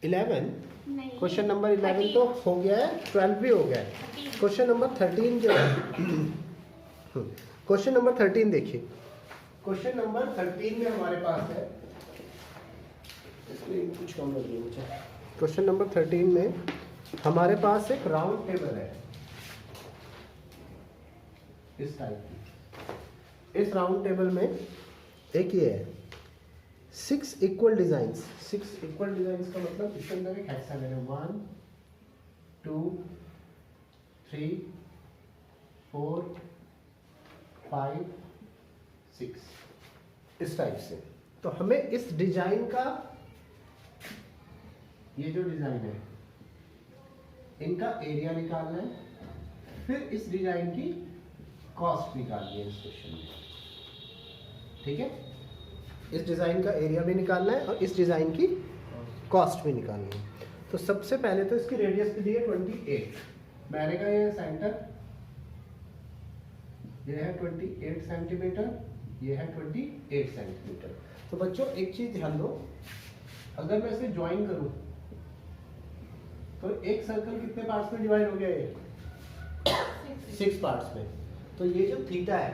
11 नहीं, question number 11 तो हो गया है, 12 भी हो गया है। क्वेश्चन नंबर 13 जो है क्वेश्चन नंबर 13 देखिए। क्वेश्चन नंबर 13 में हमारे पास है, इसमें कुछ कम लग रही है मुझे। क्वेश्चन नंबर 13 में हमारे पास एक राउंड टेबल है इस टाइप की। इस राउंड टेबल में एक ये है 6 इक्वल डिजाइन्स। 6 इक्वल डिजाइन्स का मतलब इसके अंदर एक हेक्सागन है, 1 2 3 4 5 6 इस टाइप से। तो हमें इस डिजाइन का, ये जो डिजाइन है इनका एरिया निकालना है, फिर इस डिजाइन की कॉस्ट निकालनी है इस क्वेश्चन में। ठीक है, इस डिजाइन का एरिया भी निकालना है और इस डिजाइन की कॉस्ट भी निकालनी है। तो सबसे पहले तो इसकी रेडियस भी दी है 28। मैंने कहा ये सेंटर, ये है 28 सेंटीमीटर, ये है 28 सेंटीमीटर। तो बच्चों एक चीज ध्यान दो, अगर मैं इसे ज्वाइन करूं तो एक सर्कल कितने पार्ट्स में डिवाइड हो गया? ये 6 पार्ट्स में। तो ये जो थीटा है,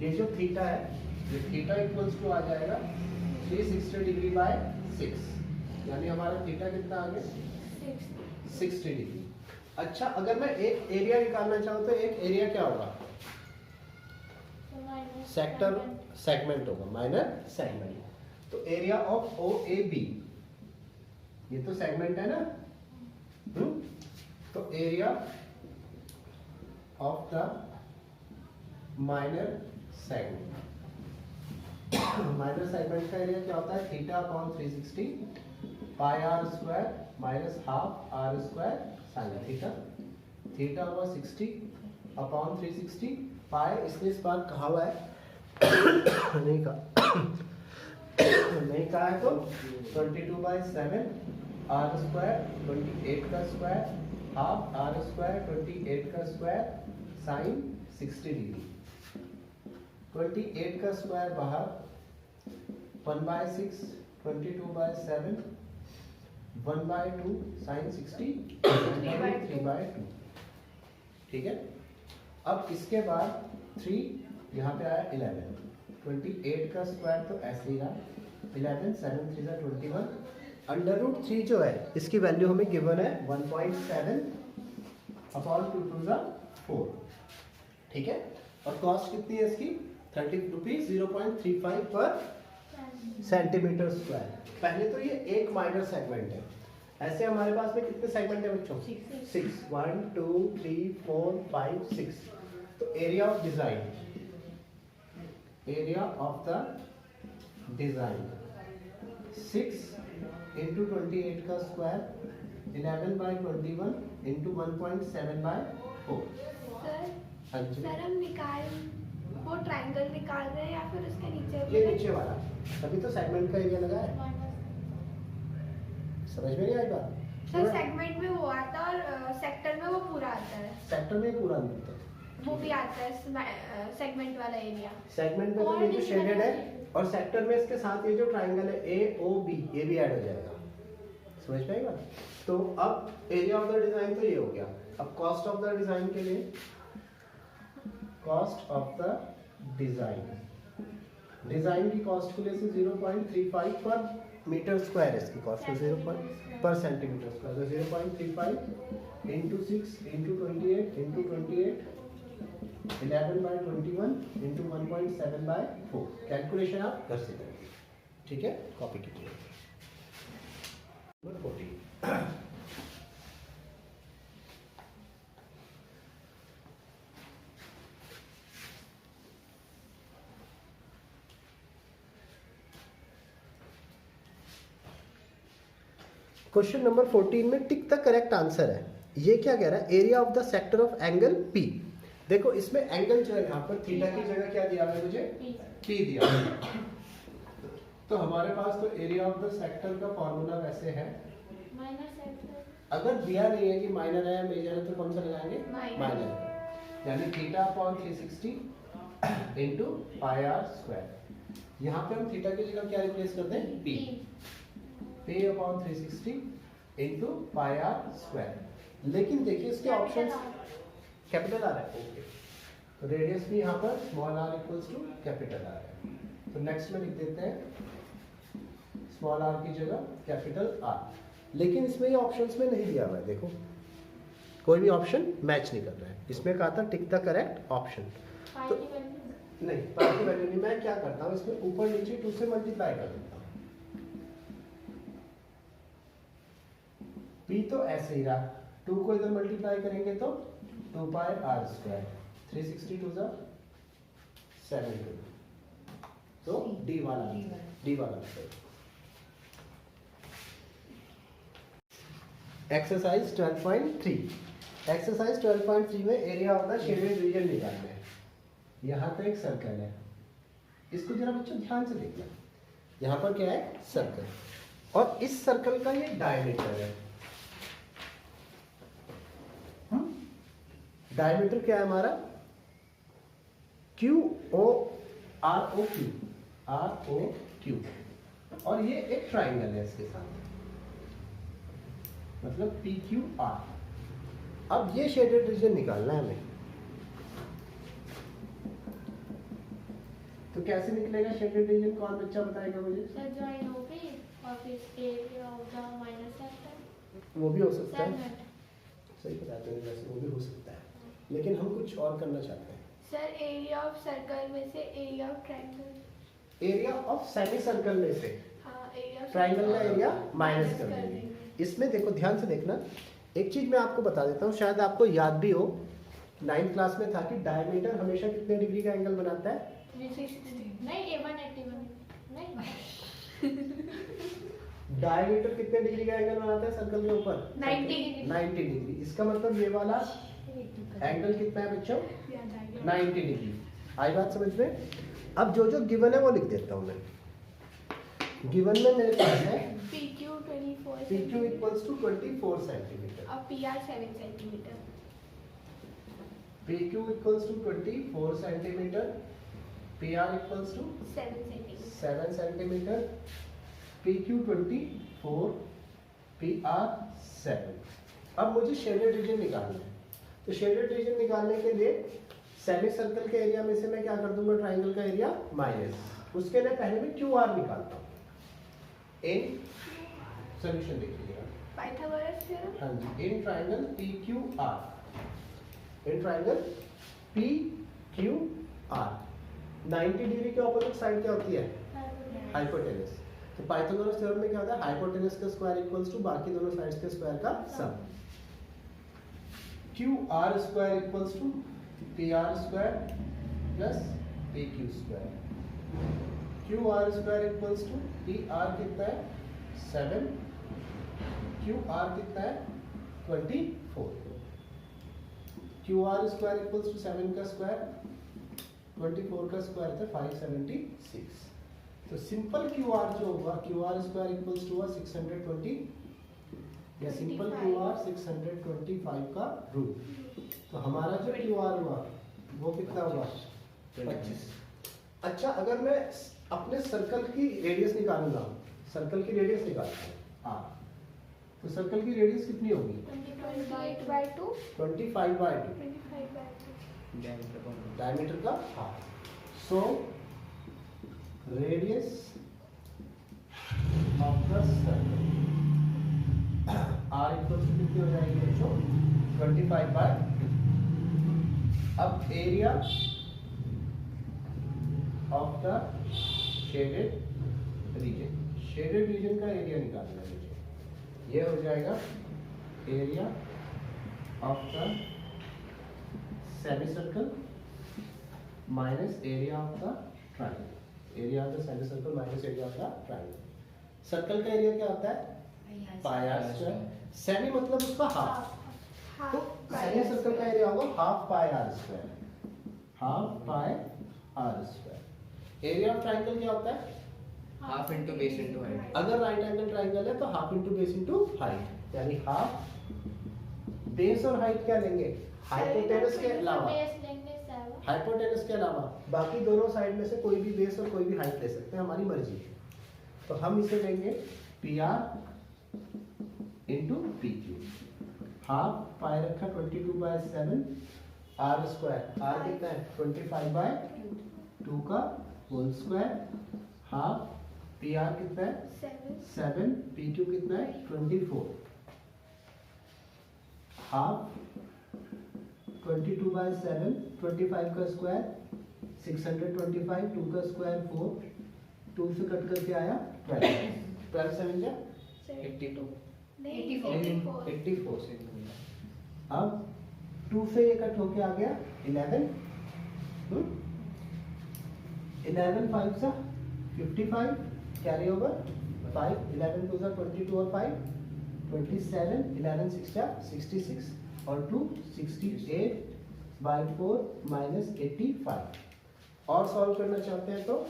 ये जो थीटा है, ये थीटा इक्वल्स टू आ जाएगा 360 डिग्री बाय 6, यानी हमारा थीटा कितना आ गया? 60 डिग्री। अच्छा, अगर मैं एक एरिया निकालना चाहूँ तो एक एरिया क्या होगा? सेक्टर सेगमेंट होगा, माइनर सेगमेंट। तो area of O A B, ये तो सेगमेंट है ना, तो area of the minor segment, minor segment का एरिया क्या होता है? Theta upon 360 pi r square minus half r square sine theta. Theta हुआ 60 अपॉन 360 पाई, इसने इस बार कहा हुआ है नहीं कहा नहीं कहा है तो 22/7 आर स्क्वायर 28 का स्क्वायर हाफ आर स्क्वायर 28 का स्क्वायर साइन 60 डिग्री। 28 का स्क्वायर बाहर, 1/6 22/7 1/2 साइन 60 3/2। ठीक है, अब इसके बाद 3 यहाँ पे आया 11, 28 का स्क्वायर तो ऐसे ही रहा 11, 7 3 21, अंडर रूट 3 जो है इसकी वैल्यू हमें गिवन है 1.7 अपॉन 2 2 4। ठीक है, और कॉस्ट कितनी है इसकी? 30 रुपीज 0.35 पर सेंटीमीटर स्क्वायर। पहले तो ये एक माइनर सेगमेंट है। ऐसे हमारे पास में कितने सेगमेंट है बच्चों? 6 1 2 3 4 5 6। तो area of design, area of the design 6 into 28 का स्क्वायर 11/21 इंटू 1.7/4। सर हम वो ट्रायंगल निकाल रहे हैं या फिर उसके नीचे? ये नीचे वाला, तभी तो सेगमेंट का एरिया लगा है। समझ में नहीं आई बात? सर सेगमेंट में वो आता है और सेक्टर में वो पूरा आता है। सेक्टर में पूरा नहीं होता, वो भी आता है सेगमेंट वाला एरिया। सेगमेंट में तो ये जो शेडेड है, और सेक्टर में इसके साथ ये जो ट्रायंगल है ए ओ बी, ये भी ऐड हो जाएगा। समझ में आई बात? तो अब एरिया ऑफ द डिजाइन तो ये हो गया। अब कॉस्ट ऑफ द डिजाइन के लिए, cost of the design, design की कॉस्ट के लिए से 0.35 पर मीटर स्क्वायर है इसकी कॉस्ट, तो 0 पर सेंटीमीटर स्क्वायर, तो 0.35 into 6 into 28 into 28 11/21 into 1.7/4। Calculation आप कर सकते हैं। ठीक है, कॉपी कीजिए। नंबर 14। क्वेश्चन नंबर 14 में टिक द करेक्ट आंसर है। ये क्या कह रहा है? Area of the sector of angle P. देखो इसमें एंगल जो है यहाँ पर थीटा की जगह क्या दिया है मुझे? पी दिया। तो हमारे पास तो एरिया ऑफ द सेक्टर का फॉर्मूला वैसे है, अगर दिया नहीं है कि माइनर है मेजर है तो कौन सा लगाएंगे? माइनर, यानी theta upon 360 into pi r square. यहाँ पे हम थीटा की जगह क्या रिप्लेस करते हैं? Pi. 360 into pi r square. लेकिन देखिए इसके ऑप्शन कैपिटल आर है, ओके, तो रेडियस भी यहाँ पर small r equals to capital R है। तो नेक्स्ट में लिख देते हैं स्मॉल आर की जगह कैपिटल आर। लेकिन इसमें ये ऑप्शंस में नहीं दिया हुआ है, देखो कोई भी ऑप्शन मैच नहीं कर रहा है। इसमें कहा था टिक द करेक्ट ऑप्शन, तो नहीं पाई की वैल्यू नहीं। मैं क्या करता हूँ इसमें ऊपर नीचे 2 से मल्टीप्लाई कर देता हूँ। p तो ऐसे ही रहा, 2 को इधर मल्टीप्लाई करेंगे तो 2 पाई आर स्क्वायर, 360 टू द 7, तो डी वाला एक्सरसाइज 12.3। एक्सरसाइज 12.3 में area of the shaded reason निकालना है। यहाँ पे एक सर्कल है, इसको जरा बच्चों ध्यान से देखना। यहाँ पर क्या है, सर्कल, और इस सर्कल का ये डायमीटर है। डायमीटर क्या है हमारा, ROQ, और ये एक ट्राइंगल है इसके साथ, मतलब PQR। अब ये शेडेड रीजन निकालना है हमें, तो कैसे निकलेगा शेडेड रीजन, कौन बच्चा बताएगा मुझे? सर ज्वाइन हो गई और फिर area of the minus sector, वो भी हो सकता है, सही बताते हैं, वैसे वो भी हो सकता है, लेकिन हम कुछ और करना चाहते हैं। सर एरिया ऑफ सर्कल में से area of triangle, area of semi circle में से हाँ एरिया ट्राइंगल का एरिया माइनस कर देंगे। इसमें देखो ध्यान से देखना, एक चीज मैं आपको बता देता हूँ, शायद आपको याद भी हो, 9th क्लास में था कि डायमीटर हमेशा कितने डिग्री का एंगल बनाता है? 360 नहीं 181 नहीं डायमीटर कितने डिग्री का एंगल बनाता है सर्कल के ऊपर? 90 डिग्री। इसका मतलब ये वाला एंगल कितना है बच्चों? 90 डिग्री। आई बात समझ में? अब जो जो गिवन है वो लिख देता हूँ मैं। गिवन में मेरे पास है PQ 24 PQ equals to 24 centimetre और PR 7 centimetre. PQ equals to 24 centimetre, PR equals to 7 centimetre. 7 centimetre, PQ 24, PR 7। अब मुझे शेडेड रीजन निकालना है, तो शेडेड रीजन निकालने के लिए सेमी सर्कल के एरिया में से मैं क्या कर दूंगा, ट्राइंगल का एरिया माइनस, उसके लिए पहले मैं QR निकालता हूँ। इन सॉल्यूशन देखिएगा, पाइथागोरस थ्योरम। हाँ जी, in triangle PQR, in triangle PQR 90 degree के ऑपोजिट साइड क्या होती है? हाइपोटेनस। तो पाइथागोरस थ्योरम में क्या होता है, हाइपोटेनस का स्क्वायर इक्वल्स टू बाकी दोनों साइड्स के स्क्वायर का sum. QR square equals to PR square plus PQ square. QR square equals to PR कितना है 7, QR कितना है 24। QR स्क्वायर इक्वल्स टू 7 का स्क्वायर, 24 का स्क्वायर था 576। तो सिंपल QR जो होगा, QR स्क्वायर इक्वल्स टू 620 या सिंपल QR 625 का रूट। तो हमारा जो QR हुआ वो कितना हुआ 25। अच्छा, अगर मैं अपने सर्कल की रेडियस निकालूंगा, सर्कल की रेडियस निकालता हूँ R, तो सर्कल की रेडियस कितनी होगी 28/2 25/2, डायमीटर का half. So radius of the circle R equals to कितनी हो जाएगी बच्चों 25/2। अब area of the shaded region, shaded region का एरिया निकालना है मुझे, ये हो जाएगा area of the semicircle minus area of the triangle, area of the semicircle minus area of the triangle. Circle का एरिया क्या होता है पाई आर स्क्वायर, सेमी मतलब उसका हाफ, तो सेमी सर्कल का एरिया होगा half pi r square, half pi r square. Area of triangle क्या होता है half into base into height. अगर राइट एंगल ट्रायंगल है तो half into base into height, यानी हाफ बेस और हाइट क्या लेंगे हाइपोटेनस के अलावा, हाइपोटेनस के अलावा बाकी दोनों साइड में से कोई भी बेस और कोई भी हाइट ले सकते हैं, हमारी मर्जी है। तो हम इसे लेंगे P R into P Q. Half pi रखा 22/7 आर स्क्वायर, आर कितना है 25/2 का whole square, half P R कितना है 7, पी क्यू कितना है 24, हाफ 22/7 25 का स्क्वायर 625, 2 का स्क्वायर 4, 2 से कट करके आया 12 7 जा 82 84 से। अब 2 से ये कट होके आ गया 11, 11 5 सा 55, कैरी ओवर 5, 11 2 सा 22 और 5 27, 11 6 सा 66 और 2 68/4 माइनस 85। और सॉल्व करना चाहते हैं तो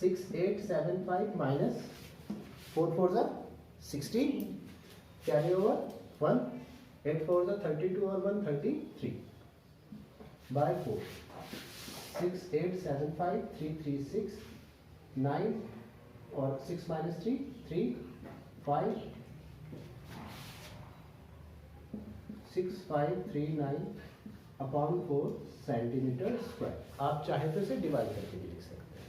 6875 माइनस 4 4 सा 60, कैरी ओवर 1, 8 4 सा 32 और 1 33/4, 6875 336 9 और 6 माइनस 3 3 5 6539 अपॉन 4 सेंटीमीटर स्क्वायर। आप चाहे तो इसे डिवाइड करके भी लिख सकते हैं।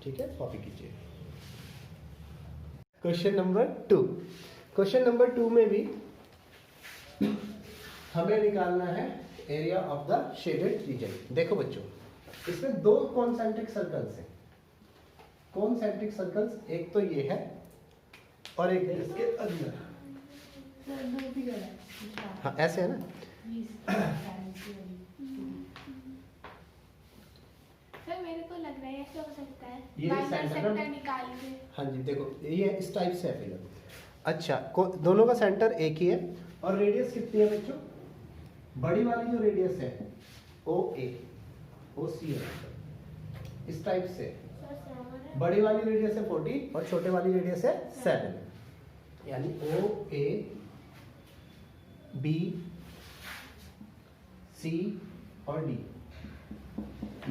ठीक है, कॉपी कीजिए। Question number 2। क्वेश्चन नंबर 2 में भी हमें निकालना है area of the shaded reason. देखो बच्चों, इसमें 2 कॉन्सेंट्रिक सर्कल्स हैं। कॉन्सेंट्रिक सर्कल्स एक तो ये है और एक इसके अंदर। हाँ ऐसे है ना। सर मेरे को लग रहा है ऐसे हो सकता है ये माइनर सेंटर सेक्टर निकाल के। हाँ जी, देखो ये इस टाइप से है फिगर। अच्छा, दोनों का सेंटर एक ही है और रेडियस कितनी है बच्चों? बड़ी वाली जो रेडियस है OA OC है, इस टाइप से। बड़ी वाली रेडियस है 40 और छोटे वाली रेडियस है 7, यानी OA B C और D,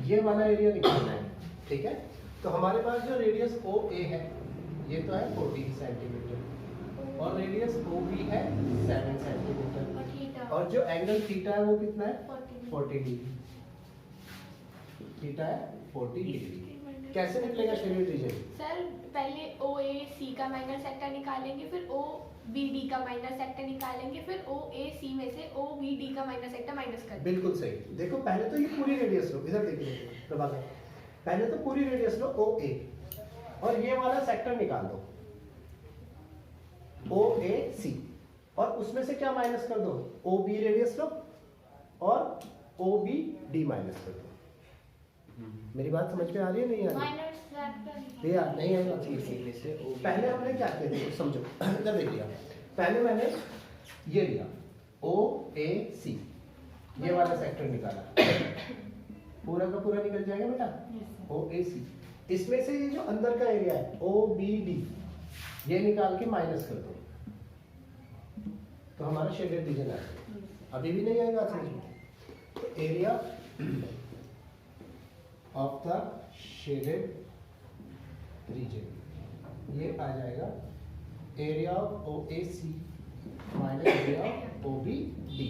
ये वाला एरिया निकालना है। ठीक है, तो हमारे पास जो रेडियस OA है ये तो है 14 सेंटीमीटर और रेडियस OB है 7 सेंटीमीटर और जो एंगल थीटा है वो कितना है 40 डिग्री। थीटा है 40 डिग्री। कैसे निकलेगा शेडेड रीजन? सर पहले OAC का माइनर सेक्टर निकालेंगे, फिर OBD का माइनर सेक्टर निकालेंगे, फिर OAC में से OBD का माइनर सेक्टर माइनस कर। बिल्कुल सही। देखो पहले तो ये पूरी रेडियस लो, इधर देखिए प्रभाकर, पहले तो पूरी रेडियस लो OA और ये वाला सेक्टर निकाल दो OAC और उसमें से क्या माइनस कर दो? OB रेडियस लो और OBD माइनस कर दो। मेरी बात समझ में आ रही है नहीं आ रही? माइनर सेक्टर ये यार नहीं आएगा। में से पहले हमने क्या किया देखो समझो, इधर देख लिया। पहले मैंने ये लिया OAC, ये वाला सेक्टर निकाला, पूरा का पूरा निकल जाएगा बेटा OAC। इसमें से ये जो अंदर का एरिया है OBD, ये निकाल के माइनस कर दो तो हमारा शेडेड रीजन आ जाएगा। अभी भी नहीं आएगा समझ में? तो area of the shaded reason ये आ जाएगा area of OAC minus area of OBD।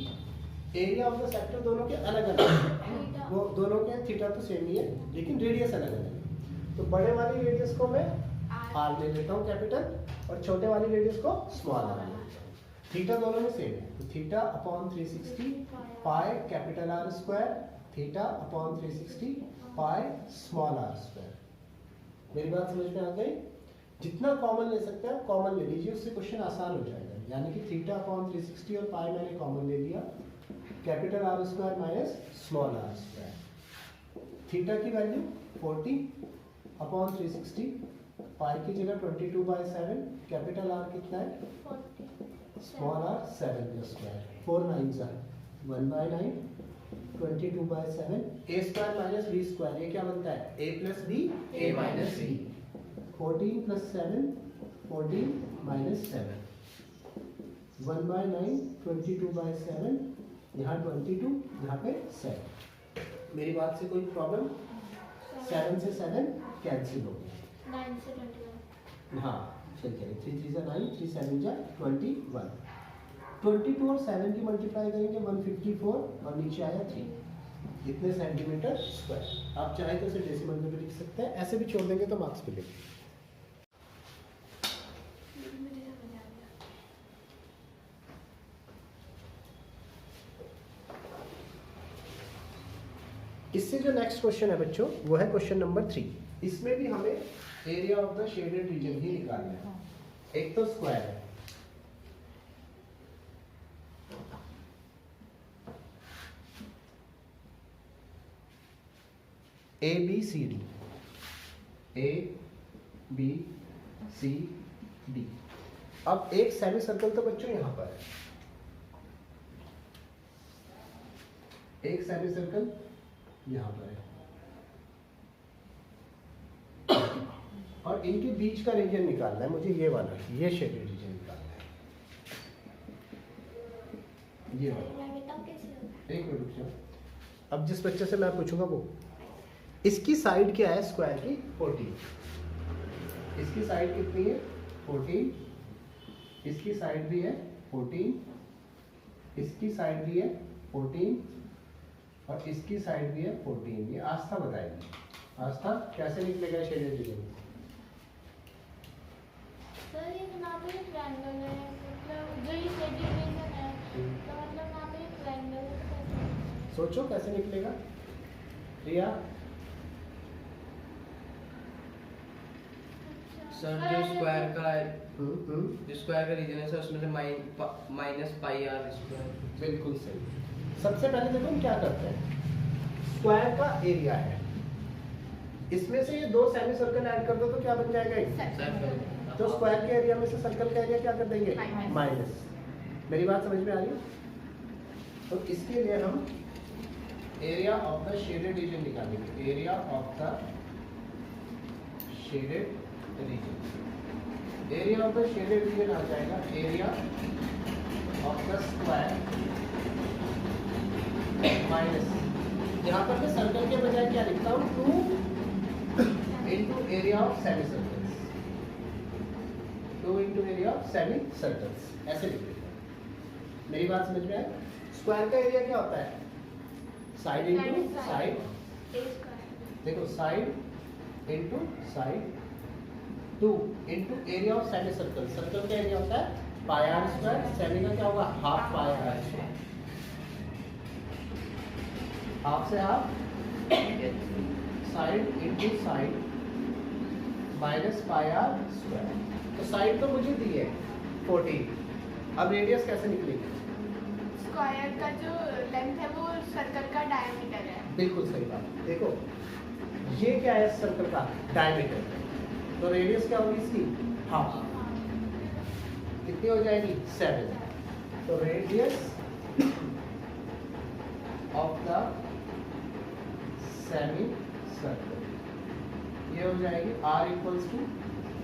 Area of the sector दोनों के अलग अलग है, वो दोनों के थीटा तो सेम ही है लेकिन रेडियस अलग अलग है। तो बड़े वाली रेडियस को मैं R ले लेता हूँ कैपिटल और छोटे वाली रेडियस को स्मॉल R ले लेता हूँ। थीटा दोनों में सेम है, तो theta upon 360 pi capital R square, theta upon 360 pi small r square. मेरी बात समझ में आ गई? जितना कॉमन ले सकते हैं कॉमन ले लीजिए, उससे क्वेश्चन आसान हो जाएगा। यानी कि थीटा अपॉन 360 और पाई मैंने कॉमन ले लिया, capital R square minus small r square. Theta की वैल्यू 40 अपॉन 360, पाई की जगह 22/7, कैपिटल R कितना है small r 7 plus square, 4 9s are 1/9, 22/7, a square minus b square, ये क्या बनता है a plus b a minus b, 14 plus 7 14 minus 7, 1/9 22/7, यहाँ 22 यहाँ पे 7। मेरी बात से कोई प्रॉब्लम? 7 से 7 कैंसिल हो गया। 9 से 21 हाँ चलिए 3 3 जा 9, 3 7 जा 21, 22 और 7 की मल्टीप्लाई करेंगे 154 और नीचे आया 3, इतने सेंटीमीटर स्क्वायर। आप चाहे तो इसे डेसिमल में भी लिख सकते हैं, ऐसे भी छोड़ देंगे तो मार्क्स मिलेंगे। मुझे समझ आ गया। इससे जो नेक्स्ट क्वेश्चन है बच्चों वो है क्वेश्चन नंबर 3। इसमें भी हमें area of the shaded region ही निकालना है। एक तो स्क्वायर है, A B C D, A B C D. अब एक सेमी सर्कल तो बच्चों यहां पर है, एक सेमी सर्कल यहां पर है और इनके बीच का रीजन निकालना है मुझे, ये वाला, ये शेडेड रीजन निकालना है, ये वाला। मैं बताऊं कैसे होगा? एक मिनट रुक जाओ। अब जिस बच्चे से मैं पूछूंगा वो, इसकी साइड क्या है स्क्वायर की 14, इसकी साइड कितनी है 14, इसकी साइड भी है 14, इसकी साइड भी है 14 और इसकी साइड भी है 14। ये आस्था बताएगी। आस्था कैसे निकलेगा शेडेड रीजन? सर ये यहाँ पे ट्रायंगल है, मतलब जो ये शेडेड रीजन है तो मतलब यहाँ पे ट्रायंगल है तो कैसे? सोचो कैसे निकलेगा रिया? सर जो स्क्वायर का हम्म, जो स्क्वायर का रीजन है सर उसमें से माइनस पाई आर स्क्वायर। बिल्कुल सही। सबसे पहले देखो हम क्या करते हैं, स्क्वायर का एरिया है, इसमें से ये दो सेमी सर्कल ऐड कर दो तो क्या बन जाएगा एक? तो स्क्वायर के एरिया में से सर्कल का एरिया क्या कर देंगे? माइनस। मेरी बात समझ में आ रही है? तो इसके लिए हम area of the shaded region निकालेंगे। Area of the shaded region, area of the shaded region आ जाएगा area of the square minus, यहाँ पर मैं सर्कल के बजाय क्या लिखता हूँ 2 into area of semi circles, 2 into area of semi circles, ऐसे लिख देते हैं। मेरी बात समझ में आए? स्क्वायर का एरिया क्या होता है? साइड इंटू साइड, देखो side into side, 2 into area of semi circle, circle का एरिया होता है पाई आर स्क्वायर, सेमी का क्या होगा half pi r square, half से half, side into side minus pi r square. तो साइड तो मुझे दी है 14, अब रेडियस कैसे निकलेगी? स्क्वायर का जो लेंथ है वो सर्कल का डायमीटर है। बिल्कुल सही बात। देखो ये क्या है सर्कल का डायमीटर, तो रेडियस क्या होगी इसकी हाफ, कितनी हो जाएगी 7। तो radius of the semi circle ये हो जाएगी r इक्वल्स टू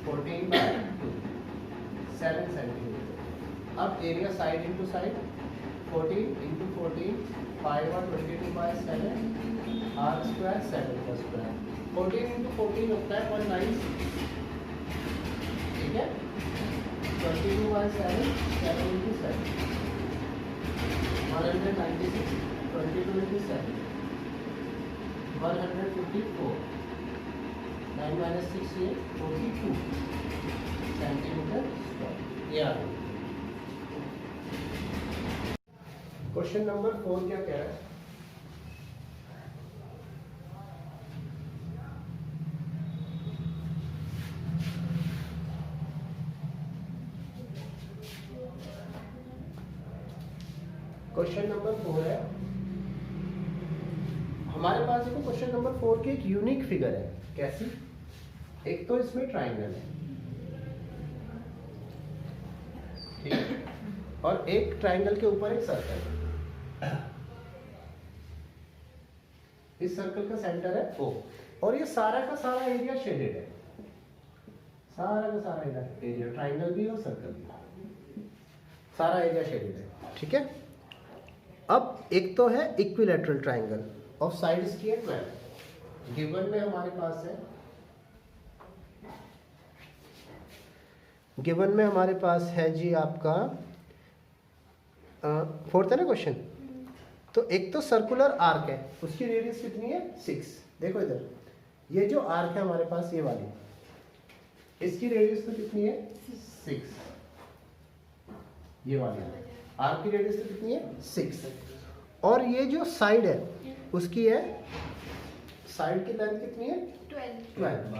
14/2, 7 सेंटीमीटर। अब area side into side 14 into 14 5 और 22/7 r स्क्वायर 7 का स्क्वायर, 14 इंटू 14 होता है 196, ठीक है, 22/7 7 इंटू 7 196, 22 इंटू 7 154, 9 - 6 ये 42 सेंटीमीटर स्क्वायर। ये आ गया। क्वेश्चन नंबर 4 क्या कह रहा है? क्वेश्चन नंबर 4 है हमारे पास। देखो क्वेश्चन नंबर 4 की एक यूनिक फिगर है। कैसी? एक तो इसमें ट्राइंगल है, ठीक है, और एक ट्राइंगल के ऊपर एक सर्कल है। इस सर्कल का सेंटर है O और ये सारा का सारा एरिया शेडेड है, सारा का सारा एरिया ट्राइंगल भी और सर्कल भी, सारा एरिया शेडेड है, ठीक है। अब एक तो है इक्विलैटरल ट्राइंगल ऑफ साइड इसकी है 12, गिवन में हमारे पास है गिवन में हमारे पास है जी आपका फोर्थ है ना क्वेश्चन। तो एक तो सर्कुलर आर्क है, उसकी रेडियस कितनी है 6। देखो इधर, ये जो आर्क है हमारे पास ये वाली, इसकी रेडियस तो कितनी है 6। ये वाली आर्क की रेडियस तो कितनी है 6। और ये जो साइड है उसकी है, साइड की लेंथ कितनी है 12।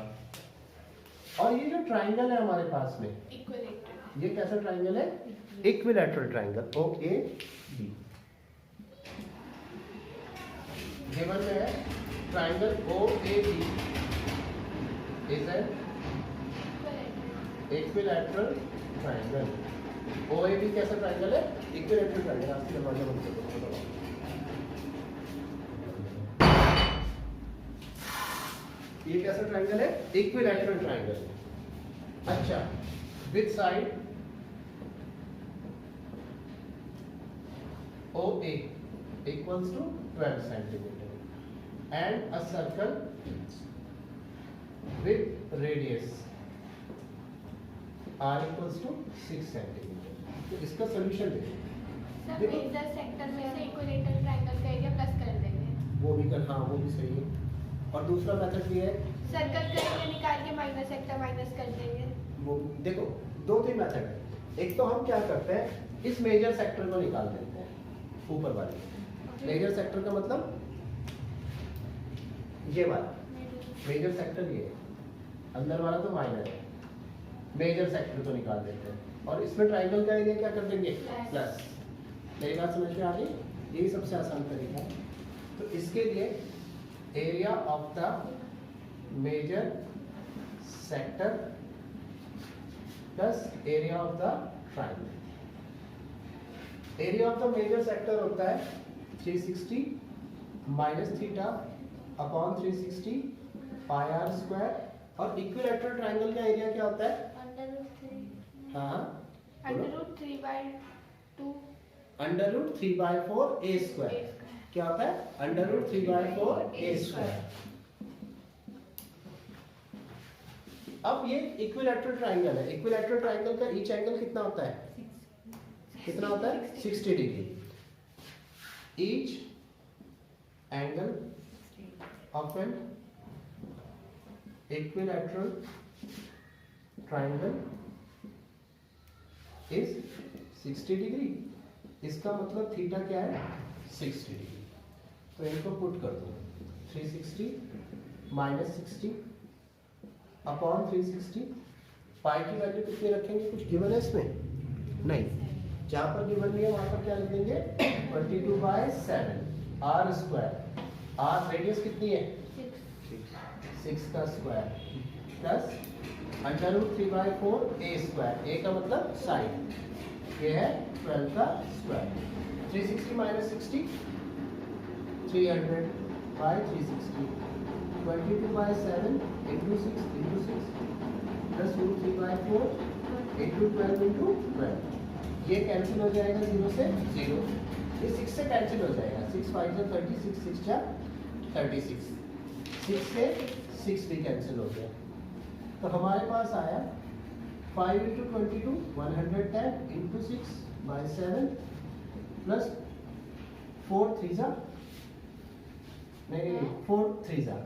और ये जो ट्राइंगल है हमारे पास में, इक्विलेटरल। ये कैसा ट्राइंगल है? Equilateral triangle O A B. Given में है triangle O A B is an equilateral triangle. O A B कैसा ट्राइंगल है? Equilateral triangle. आपकी दरवाजा बंद कर दो। ये कैसा ट्राइंगल है? Equilateral triangle. अच्छा, with side OA equals to 12 centimeter and a circle with radius R equals to 6 centimeter। तो इसका सोल्यूशन देखो। सब मेजर सेक्टर में से इक्विलेटरल ट्रायंगल का एरिया प्लस कर देंगे। वो भी कर, हाँ वो भी सही है। और दूसरा मेथड भी है, सर्कल का एरिया निकाल के माइनस सेक्टर माइनस कर देंगे। वो देखो 2-3 मेथड है। एक तो हम क्या करते हैं, इस मेजर सेक्टर को निकाल देते हैं ऊपर वाले। मेजर सेक्टर का मतलब ये वाला मेजर सेक्टर, ये अंदर वाला तो माइनर है। मेजर सेक्टर को निकाल देते हैं और इसमें ट्राइंगल का एरिया क्या कर देंगे प्लस। मेरी बात समझ में आ गई? यही सबसे आसान तरीका है। तो इसके लिए area of the major sector plus area of the triangle. Area of the major sector होता है 360 minus theta upon 360 pi r square. और इक्विलैटरल ट्राइंगल का एरिया क्या होता है? हाँ √3/2 √3/4 a स्क्वायर। क्या होता है? √3/4 a स्क्वायर। अब ये इक्विलैटरल ट्राइंगल है। इक्विलैटरल ट्राइंगल का ईच एंगल कितना होता है? कितना होता है? 60 degree. Each angle of an equilateral triangle is 60 degree. इसका मतलब थीटा क्या है? 60 डिग्री। तो इनको पुट कर दो, 360 माइनस 60 अपॉन 360। पाई की वैल्यू कितनी रखेंगे? कुछ गिवन है इसमें? नहीं। जहां पर गिवन नहीं है वहां पर क्या लिख देंगे? 22/7 आर स्क्वायर। आर रेडियस कितनी है? 6 का square plus √3/4 a square. a का मतलब साइड, ये है 12 का square. 360 minus 60 300/360 22/7 into 6 plus √3/4 into 12 into 12। ये कैंसिल हो जाएगा 0 से 0। ये 6 से कैंसिल हो जाएगा। 6 5 जा 36, 6 जा 36। 6 से 6 भी कैंसिल हो गया। तो हमारे पास आया 5 into 22 110 into 6/7 प्लस 4 3 जा नहीं 4 3 जा,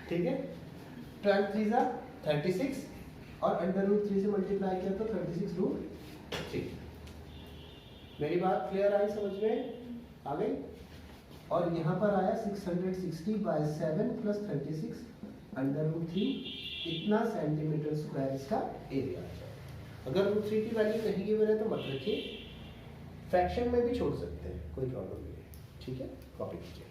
ठीक है। 12 3 जा 36 और √3 से मल्टीप्लाई किया तो 36√3। मेरी बात क्लियर आई? समझ में आ गई? और यहाँ पर आया 660/7 प्लस 36 √3। इतना सेंटीमीटर स्क्वायर इसका एरिया। अगर √3 की वैल्यू नहीं गिवन है तो मत रखिए, फ्रैक्शन में भी छोड़ सकते हैं, कोई प्रॉब्लम नहीं है। ठीक है, कॉपी कीजिए।